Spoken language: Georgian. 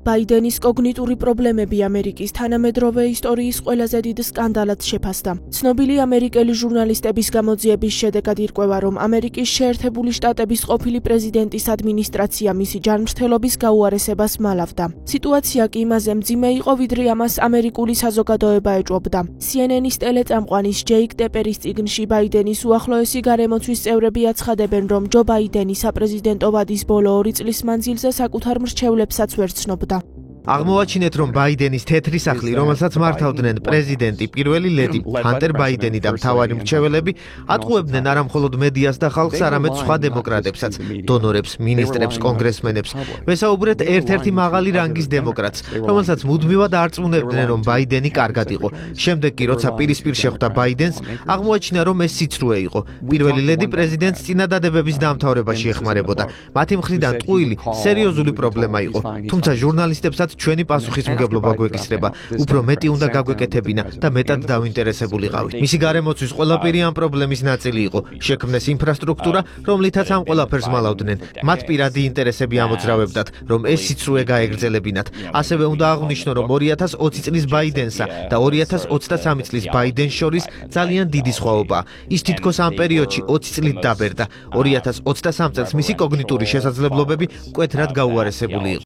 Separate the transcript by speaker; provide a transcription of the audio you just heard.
Speaker 1: ბაიდენის კოგნიტური პრობლემები ამერიკის თანამედროვე ისტორიის ყველაზე დიდ სკანდალად შეფასდა. ცნობილი ამერიკელი ჟურნალისტების გამოძიების შედეგად ირკვევა, რომ ამერიკის შეერთებული შტატების ყოფილი პრეზიდენტის ადმინისტრაცია მისი ჯანმრთელობის გაუარესებას მალავდა. სიტუაცია კი იმაზე მძიმე იყო, ვიდრე ამას ამერიკული საზოგადოება ეჭვობდა. CNN-ის ტელეწამყვანის ჯეიკ ტეპერის წიგნში ბაიდენის უახლოესი გარემოცვის წევრები აცხადებენ, რომ ჯო ბაიდენი საპრეზიდენტო ვადის ბოლო 2 წლის მანძილზე საკუთარ მრჩევლებსაც ვერ ცნობდა.
Speaker 2: აღმოვაჩინეთ, რომ ბაიდენის თეთრი სახლი, რომელსაც მართავდნენ პრეზიდენტი პირველი ლედი ჰანტერ ბაიდენი და მთავარი მრჩეველები, ატყუებდნენ არა მხოლოდ მედიას და ხალხს, არამედ სხვა დემოკრატებსაც, დონორებს, მინისტრებს, კონგრესმენებს. ვესაუბრეთ ერთ-ერთი მაღალი რანგის დემოკრატს, რომელსაც მუდმივად არწმუნებდნენ, რომ ბაიდენი კარგად იყო. შემდეგ კი, როცა პირისპირ შეხვდა ბაიდენს, აღმოაჩინა, რომ ეს სიცრუე იყო. პირველი ლედი პრეზიდენტს წინადადებების დამთავრებაში ეხმარებოდა. მათი მხრიდან ტყუილი სერიოზული პრობლემა იყო. თუმცა ჟურნალისტებსაც ჩვენი პასუხისმგებლობა გვეკისრება, უფრო მეტი უნდა გაგვეკეთებინა და მეტად დავინტერესებულიყავით. მისი გარემოცვის ყველაფერი ამ პრობლემის ნაწილი იყო. შექმნეს ინფრასტრუქტურა, რომლითაც ამ ყველაფერს მალავდნენ. მათ პირადი ინტერესები ამოძრავებდათ, რომ ეს სიცრუე გაეგრძელებინათ. ასევე უნდა აღვნიშნო, რომ 2020 წლის ბაიდენსა და 2023 წლის ბაიდენს შორის ძალიან დიდი სხვაობაა. ის თითქოს ამ პერიოდში 20 წლით დაბერდა. 2023 წელს მისი კოგნიტური შესაძლებლობები მკვეთრად გაუარესებული იყო.